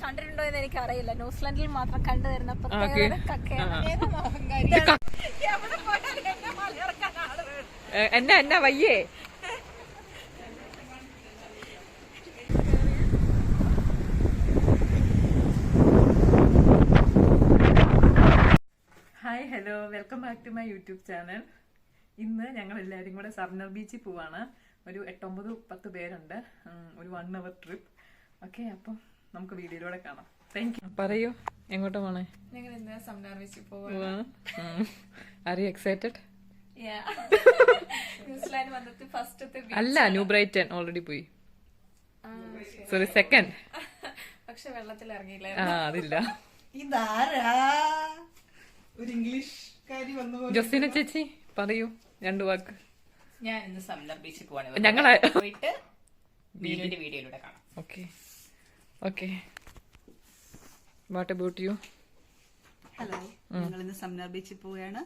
കണ്ടിട്ടുണ്ടോ എന്ന് എനിക്ക് അറിയില്ല. ന്യൂസിലൻഡിൽ മാത്രം കണ്ടുവരുന്ന എന്നാ വയ്യേ. Hi, hello, welcome back to my YouTube channel. ഇന്ന് ഞങ്ങൾ എല്ലാവരും കൂടെ സർനർ ബീച്ചിൽ പോവാണ്. ഒരു 8-9-10 പേരുണ്ട്. ഒരു 1 hour ട്രിപ്പ്. ഓക്കെ, അപ്പം നമുക്ക് വീഡിയോയിലൂടെ കാണാം. Thank you. പറയൂ, എങ്ങോട്ടാ പോണേ? ഞങ്ങൾ ഇന്ന് സർനർ ബീച്ചിൽ പോവാണ്. R you excited? ന്യൂസിലാൻഡ് വന്നിട്ട് ഫസ്റ്റത്തെ അല്ല, ന്യൂ ബ്രൈറ്റൻ ഓൾറെഡി പോയി. Sorry, second. പക്ഷെ വെള്ളത്തിൽ ഇറങ്ങിയില്ല. അതില്ല. ഇതാരാ ഒരു ഇംഗ്ലീഷ്കാരി വന്നു. ജോസിന ചേച്ചി പറയൂ 2 വാക്ക്. ഞാൻ ഇന്ന് സർനർ ബീച്ചിൽ പോവാണ്. ഞങ്ങളെ പോയിട്ട് വീഡിയോയുടെ വീഡിയോയിലൂടെ കാണാം. Okay okay. What about you? Hello, ഞങ്ങൾ ഇന്ന് സർനർ ബീച്ചിൽ പോവുകയാണ്.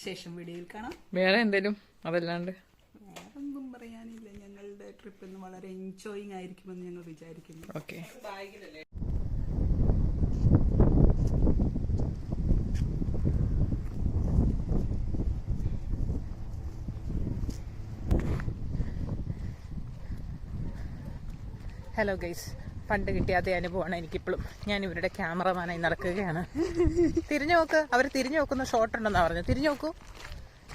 ശേഷം വീഡിയോയിൽ കാണാം. വേറെ എന്തേലും അതല്ലാണ്ട് വേറൊന്നും പറയാനില്ല. ഞങ്ങളുടെ ട്രിപ്പ് ഇന്ന് വളരെ എൻജോയിങ് ആയിരിക്കുമെന്ന് ഞങ്ങൾ വിചാരിക്കുന്നു. ഓക്കെ. ഹലോ ഗൈസ്, പണ്ട് കിട്ടിയ അതേ അനുഭവമാണ് എനിക്കിപ്പോഴും. ഞാൻ ഇവരുടെ ക്യാമറമാനായി നടക്കുകയാണ്. തിരിഞ്ഞു നോക്ക്, അവർ തിരിഞ്ഞു നോക്കുന്ന ഷോട്ട് ഉണ്ടെന്നാണ് പറഞ്ഞത്. തിരിഞ്ഞു നോക്കൂ,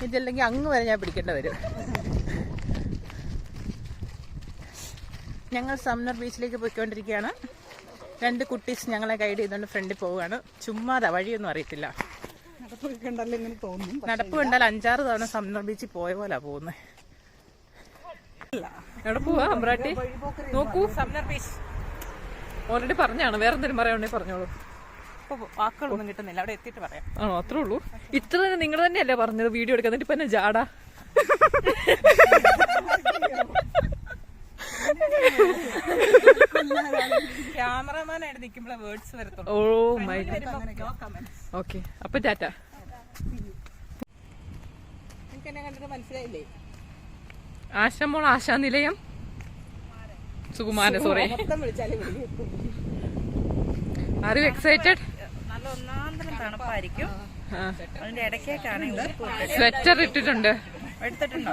ഇതല്ലെങ്കിൽ അങ്ങ് വരെ ഞാൻ പിടിക്കേണ്ടി വരും. ഞങ്ങൾ സർനർ ബീച്ചിലേക്ക് പോയിക്കൊണ്ടിരിക്കുകയാണ്. 2 കുട്ടീസ് ഞങ്ങളെ ഗൈഡ് ചെയ്തുകൊണ്ട് ഫ്രണ്ടിൽ പോവുകയാണ്. ചുമ്മാതാ, വഴിയൊന്നും അറിയത്തില്ല. നടപ്പ് കണ്ടാൽ 5-6 തവണ സർനർ ബീച്ചിൽ പോയ പോലെ പോകുന്നത്. എവിടെ പോവാ അമ്പ്രാട്ടി? നോക്കൂ, സർനർ ബീച്ച് ഓൾറെഡി പറഞ്ഞാണ്. വേറെ എന്തെങ്കിലും പറയാനുണ്ടെങ്കിൽ പറഞ്ഞോളൂ. ഇപ്പൊ വാക്കുകളൊന്നും കിട്ടുന്നില്ല, അവിടെ എത്തിയിട്ട് പറയാം. ആണോ? അത്രേ ഉള്ളൂ. ഇത്ര തന്നെ നിങ്ങൾ തന്നെയല്ലേ പറഞ്ഞത് വീഡിയോ എടുക്കാൻ? എന്നിട്ട് ഇപ്പൊ എന്നെ ജാടാ. ക്യാമറമാനായിട്ട് നിൽക്കുമ്പോഴേ വേർഡ്സ് വരത്തുള്ളൂ. Oh my God. ഓക്കെ, അപ്പൊ ടാറ്റ. എനിക്ക് എന്നെ കണ്ടിട്ട് മനസ്സിലായില്ലേ? Ashamol, Ashanilayam, Sukumaran. Sorry. Are you excited? നല്ല ഒന്നാന്തരം തണുപ്പായിരിക്കും. അതിന്റെ ഇടയ്ക്കാണ് സ്വെറ്റർ ഇട്ടിട്ടുണ്ട്. എടുത്തിട്ടുണ്ടോ?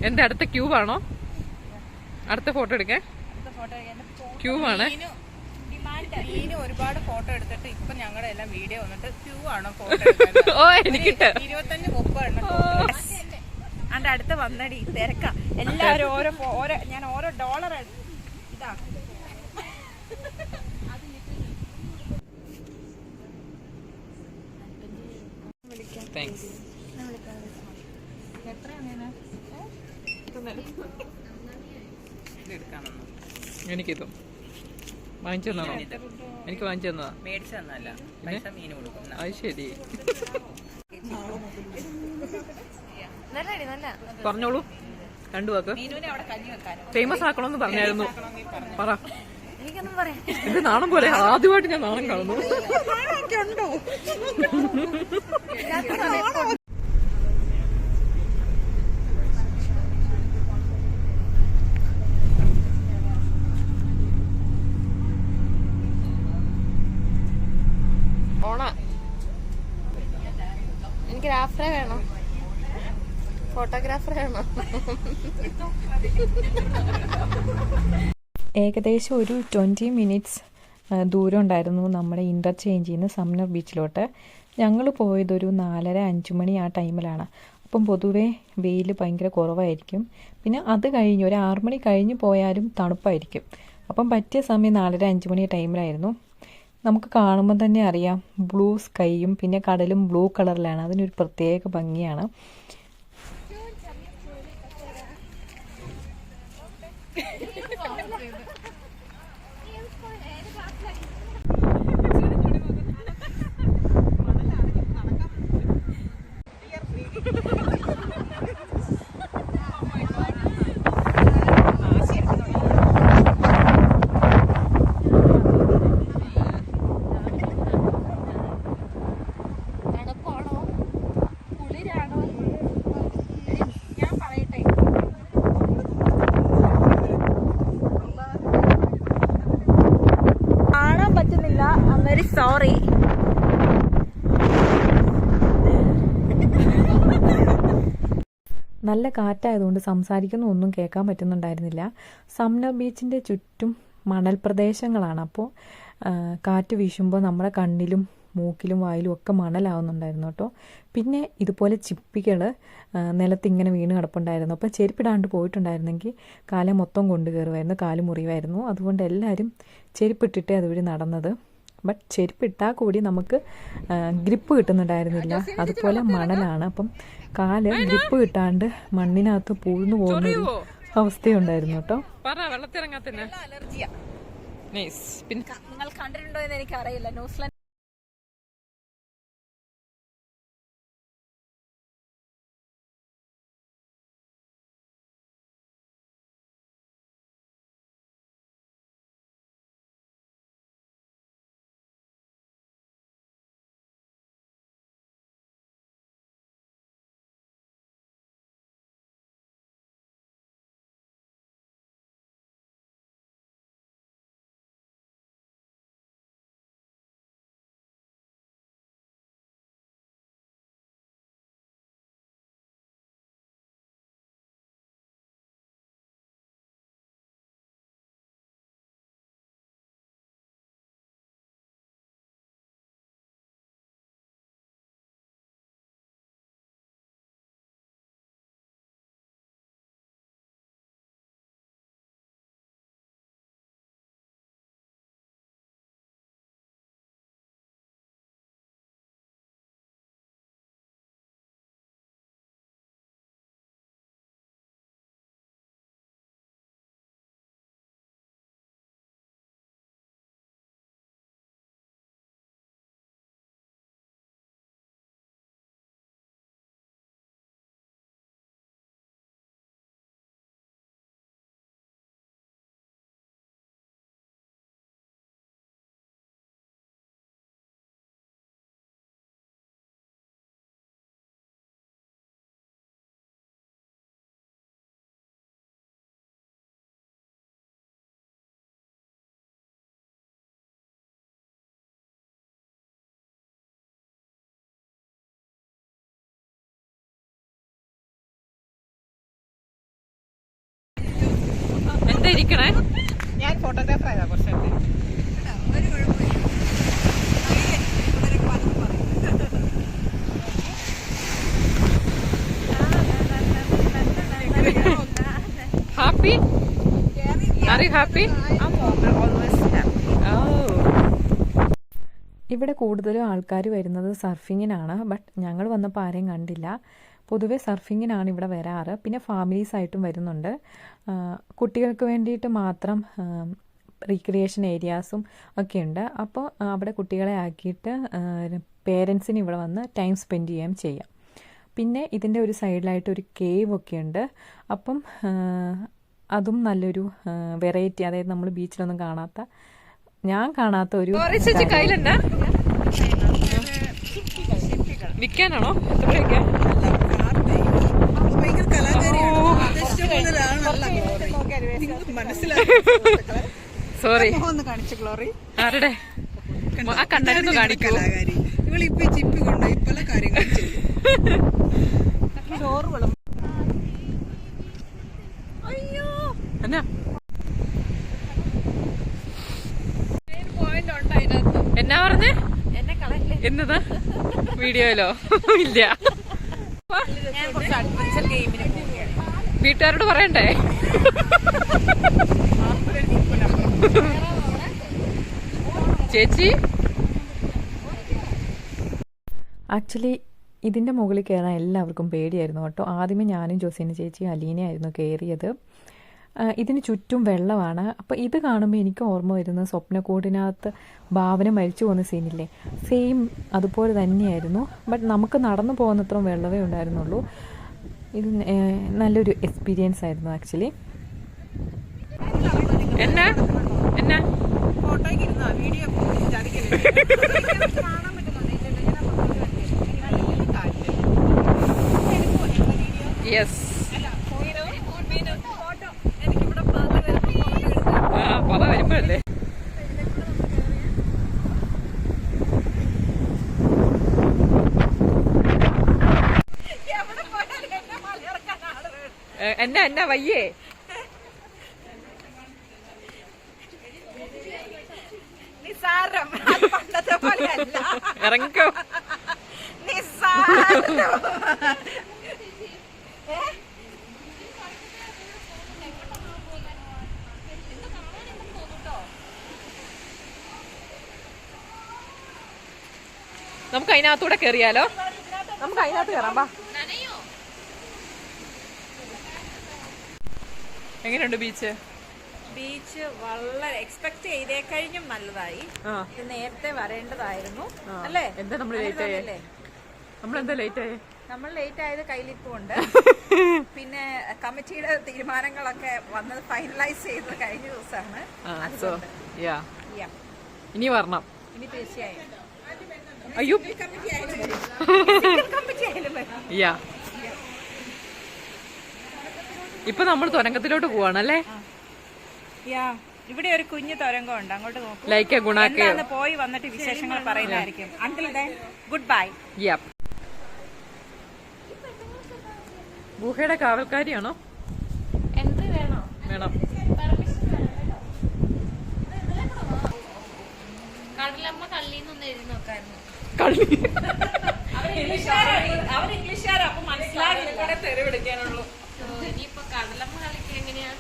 എന്താ അടുത്ത ക്യൂബാണോ? അടുത്ത ഫോട്ടോ എടുക്കാൻ ക്യൂബാണ്. ഒരുപാട് ഫോട്ടോ എടുത്തിട്ട് ഇപ്പൊ ഞങ്ങളുടെ എല്ലാം വീഡിയോ വന്നിട്ട് ക്യൂ ആണ് ഫോട്ടോ. ഓ, എനിക്കിട്ട് 25-30 അതിന്റെ അടുത്ത് വന്നടി തിരക്ക. എല്ലാവരും ഓരോ ഞാൻ ഓരോ ഡോളർ ഇതാ. താങ്ക്സ്. എനിക്കിതും വാങ്ങിച്ചു തന്നാണോ? എനിക്ക് വാങ്ങിച്ചു തന്നതാ. മേടിച്ചു തന്നല്ല, പൈസ മീൻ കൊടുക്കും. അത് ശരി. പറഞ്ഞോളൂ 2 വാക്ക്. ഫേമസ് ആക്കണമെന്ന് പറഞ്ഞായിരുന്നു. പറ. ഇത് നാണം പോലെ ആദ്യമായിട്ട് ഞാൻ നാണം കാണുന്നു. എനിക്ക് ഗ്രാഫറെ വേണം, ഫോട്ടോഗ്രാഫർ വേണം. ഏകദേശം ഒരു 20 minutes ദൂരം ഉണ്ടായിരുന്നു നമ്മുടെ ഇൻ്റർചേഞ്ചിൽ നിന്ന് സർനർ ബീച്ചിലോട്ട്. ഞങ്ങൾ പോയതൊരു 4:30-5 മണി ആ ടൈമിലാണ്. അപ്പം പൊതുവേ വെയിൽ ഭയങ്കര കുറവായിരിക്കും. പിന്നെ അത് കഴിഞ്ഞ് ഒരു 6 മണി കഴിഞ്ഞ് പോയാലും തണുപ്പായിരിക്കും. അപ്പം പറ്റിയ സമയം 4:30-5 മണി ടൈമിലായിരുന്നു. നമുക്ക് കാണുമ്പോൾ തന്നെ അറിയാം, ബ്ലൂ സ്കൈയും പിന്നെ കടലും ബ്ലൂ കളറിലാണ്. അതിനൊരു പ്രത്യേക ഭംഗിയാണ്. സോറി. നല്ല കാറ്റായതുകൊണ്ട് സംസാരിക്കുന്ന ഒന്നും കേൾക്കാൻ പറ്റുന്നുണ്ടായിരുന്നില്ല. സംനർ ബീച്ചിൻ്റെ ചുറ്റും മണൽ പ്രദേശങ്ങളാണ്. അപ്പോൾ കാറ്റ് വീശുമ്പോൾ നമ്മുടെ കണ്ണിലും മൂക്കിലും വായിലും ഒക്കെ മണലാവുന്നുണ്ടായിരുന്നു കേട്ടോ. പിന്നെ ഇതുപോലെ ചിപ്പികൾ നിലത്തിങ്ങനെ വീണ് കിടപ്പുണ്ടായിരുന്നു. അപ്പോൾ ചെരുപ്പിടാണ്ട് പോയിട്ടുണ്ടായിരുന്നെങ്കിൽ കാലം മൊത്തം കൊണ്ടു കയറുമായിരുന്നു, കാല് മുറിവായിരുന്നു. അതുകൊണ്ട് എല്ലാവരും ചെരുപ്പിട്ടിട്ടേ അതുവഴി നടന്നത്. ബട്ട് ചെരുപ്പിട്ടാൽ കൂടി നമുക്ക് ഗ്രിപ്പ് കിട്ടുന്നുണ്ടായിരുന്നില്ല, അതുപോലെ മണലാണ്. അപ്പം കാല് ഗ്രിപ്പ് കിട്ടാണ്ട് മണ്ണിനകത്ത് പൂഴ്ന്നു പോകുന്നൊരു അവസ്ഥയുണ്ടായിരുന്നു കേട്ടോ. നിങ്ങൾ കണ്ടിട്ടുണ്ടോ എന്ന് എനിക്കറിയില്ല. ന്യൂസിലാൻഡ് എന്താ ഇരിക്കണേ? ഞാൻ ഫോട്ടോഗ്രാഫർ ആയതാ കുറച്ച്. ഹാപ്പി? Are you happy? ഇവിടെ കൂടുതലും ആൾക്കാർ വരുന്നത് സർഫിങ്ങിനാണ്. ബട്ട് ഞങ്ങൾ വന്നപ്പോൾ ആരെയും കണ്ടില്ല. പൊതുവെ സർഫിങ്ങിനാണ് ഇവിടെ വരാറ്. പിന്നെ ഫാമിലീസായിട്ടും വരുന്നുണ്ട്. കുട്ടികൾക്ക് വേണ്ടിയിട്ട് മാത്രം റീക്രിയേഷൻ ഏരിയാസും ഒക്കെ ഉണ്ട്. അപ്പോൾ അവിടെ കുട്ടികളെ ആക്കിയിട്ട് പേരൻസിന് ഇവിടെ വന്ന് ടൈം സ്പെൻഡ് ചെയ്യുകയും ചെയ്യാം. പിന്നെ ഇതിൻ്റെ ഒരു സൈഡിലായിട്ട് ഒരു കേവ് ഒക്കെ ഉണ്ട്. അപ്പം അതും നല്ലൊരു വെറൈറ്റി, അതായത് നമ്മൾ ബീച്ചിലൊന്നും കാണാത്ത, ഞാൻ കാണാത്ത ഒരു കയ്യിലുണ്ട്. വിൽക്കാനാണോ? എത്രയൊക്കെ? സോറി, ആരുടെ ആ കണ്ണനൊന്ന് കാണിക്കൂ. ഇവളിപ്പോ ചിപ്പി കൊണ്ടുപോയി പല കാര്യങ്ങളും ചെയ്യും. എന്നാ എന്നാ പറഞ്ഞേ? എന്നതാ വീഡിയോയിലോ? ഇല്ല, വീട്ടുകാരോട് പറയണ്ടേ? ചേച്ചി ആക്ച്വലി ഇതിൻ്റെ മുകളിൽ കയറാൻ എല്ലാവർക്കും പേടിയായിരുന്നു കേട്ടോ. ആദ്യമേ ഞാനും ജോസിന് ചേച്ചി അലീനയായിരുന്നു കയറിയത്. ഇതിന് ചുറ്റും വെള്ളമാണ്. അപ്പോൾ ഇത് കാണുമ്പോൾ എനിക്ക് ഓർമ്മ വരുന്നത് സ്വപ്നക്കൂടിനകത്ത് ഭാവന മരിച്ചു പോകുന്ന സീനില്ലേ, സെയിം അതുപോലെ തന്നെയായിരുന്നു. ബട്ട് നമുക്ക് നടന്നു പോകുന്നത്ര വെള്ളമേ ഉണ്ടായിരുന്നുള്ളൂ. ഇത് നല്ലൊരു എക്സ്പീരിയൻസ് ആയിരുന്നു ആക്ച്വലി. എന്നാ എന്നാ യെസ്, പല വരുമ്പോഴല്ലേ എന്നാ വയ്യേ? നിസാരം, പണ്ടത്തെ പോലെയല്ല. ഇറങ്ങിക്കോ. നിസാരം. നമുക്ക് അതിനകത്തൂടെ കയറിയാലോ? നമുക്ക് അതിനകത്ത് കയറാം. വാ. എങ്ങനെയുണ്ട് ബീച്ച്? ബീച്ച് വളരെ എക്സ്പെക്ട് ചെയ്തേക്കഴിഞ്ഞും നല്ലതായി. ഇത് നേരത്തെ വരേണ്ടതായിരുന്നു അല്ലേ? എന്താ നമ്മൾ ലേറ്റ് ആയേ? നമ്മളെന്താ ലേറ്റ് ആയേ? നമ്മൾ ലേറ്റ് ആയത് കയ്യിലിപ്പുണ്ട്. പിന്നെ കമ്മിറ്റിയുടെ തീരുമാനങ്ങളൊക്കെ വന്നത് ഫൈനലൈസ് ചെയ്തത് കഴിഞ്ഞ ദിവസമാണ്. ഇനി വരണം. ഇനി തീർച്ചയായും. അയ്യോ, കമ്മിറ്റി ആയാലും വരും. ഇപ്പൊ നമ്മൾ തുരങ്കത്തിലോട്ട് പോവാണല്ലേ? ഇവിടെ ഒരു കുഞ്ഞു തുരങ്കം ഉണ്ട്, അങ്ങോട്ട് നോക്കൂ. ലൈക്ക് ഗുണാക്കെ പോയി വന്നിട്ട് വിശേഷങ്ങൾ പറയുന്നതായിരിക്കും. Uncle good bye. ഗുഹയുടെ കാവൽക്കാരിയാണോ? എൻട്രി വേണോ? വേണം. കടലമ്മ കള്ളിന്നൊന്ന് എഴുതി നോക്കായിരുന്നു. കള്ളി അവർ ഇംഗ്ലീഷുകാരാ, അപ്പൊ മനസ്സിലാകില്ല. തെറി വിളിക്കാനുള്ളൂ. ഇനിയിപ്പൊ കടലമ്മ കളിക്ക് എങ്ങനെയാ?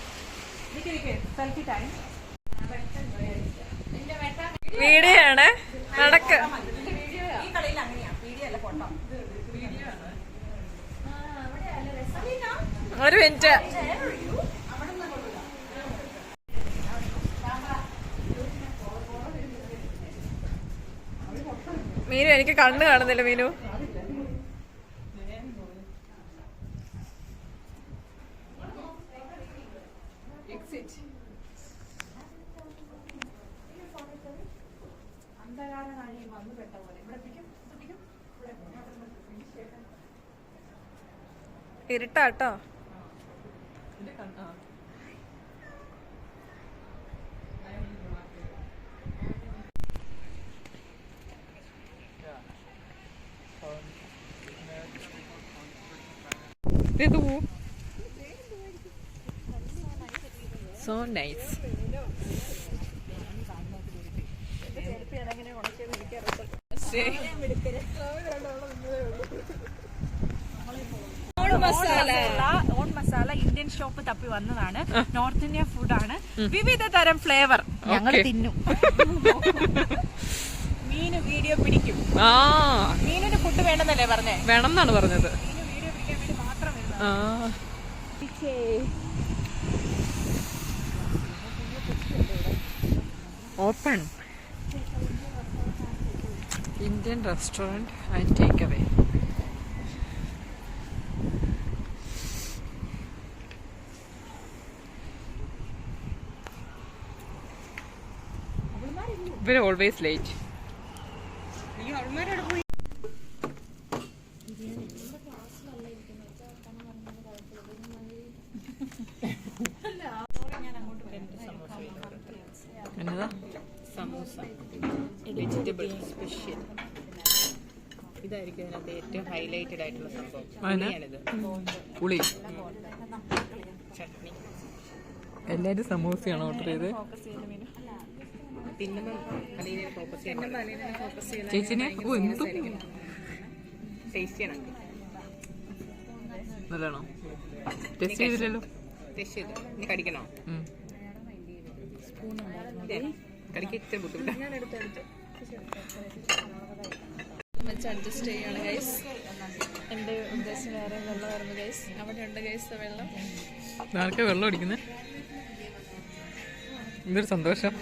വീഡിയോ ആണ്. നടക്ക്. ഈ കളിയിൽ അങ്ങനെയാ, വീഡിയോ അല്ല ഫോട്ടോ. ഒരു മിനിറ്റ്. മീനു, എനിക്ക് കണ്ണ് കാണുന്നില്ല മീനു. ഇരുട്ടാട്ടോ. So nice. On masala Indian shop തപ്പി വന്നതാണ്. നോർത്ത് ഇന്ത്യൻ ഫുഡാണ്, വിവിധ തരം ഫ്ലേവർ. ഞങ്ങൾ തിന്നും. മീന് വീഡിയോ പിടിക്കും. മീനിന് ഫുഡ് വേണമെന്നല്ലേ പറഞ്ഞേ? വേണം എന്നാണ് പറഞ്ഞത്. വീഡിയോ പിടിക്കാൻ വേണ്ടി മാത്രം വരുന്നത്. Open Indian restaurant and take away. We're always late. എന്നതാ? Samosa, vegetable special. ഇതായിരിക്കും അതിനകത്ത് ഏറ്റവും ഹൈലൈറ്റഡ് ആയിട്ടുള്ള സംഭവം. പുളി. ചട്നി. എല്ലാരും സമൂസയാണ് ഓർഡർ ചെയ്ത്. ചേച്ചിനെ നല്ലതാണോ? ടെസ്റ്റ് ചെയ്തില്ലല്ലോ. കടിക്കണോ? അഡ്ജസ്റ്റ് ചെയ്യാണ് ഗൈസ്. എന്റെ ഉദ്ദേശം വേറെ വെള്ളമായിരുന്നു ഗൈസ്. അവിടെ ഉണ്ട് ഗൈസ് വെള്ളം. ആർക്കാ വെള്ളം അടിക്കുന്നത്? എന്തൊരു സന്തോഷം.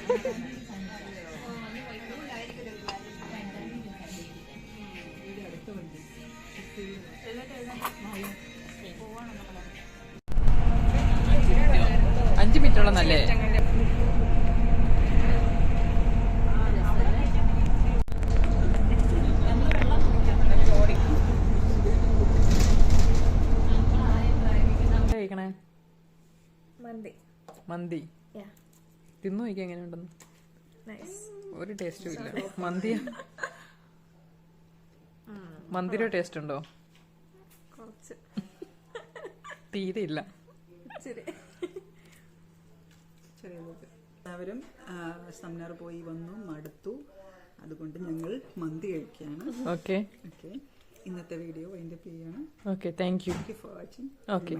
അഞ്ച് മിനിറ്റോളം നല്ലേ? കഴിക്കണേ? മന്തി തിന്നു നോക്കി എങ്ങനെയുണ്ടെന്ന്. ഒരു ടേസ്റ്റും ഇല്ല. മന്തിയുടെ ടേസ്റ്റ് ഉണ്ടോ? തീരെ ഇല്ല. ശരി. ചെറിയത് എല്ലാവരും സമ്നാർ പോയി വന്നു, മടുത്തു. അതുകൊണ്ട് ഞങ്ങൾ മന്തി കഴിക്കുകയാണ്. ഓക്കെ ഓക്കെ, ഇന്നത്തെ വീഡിയോ വൈൻഡപ്പ് ചെയ്യാണ്. Okay, thank you. Thank you for watching. Okay.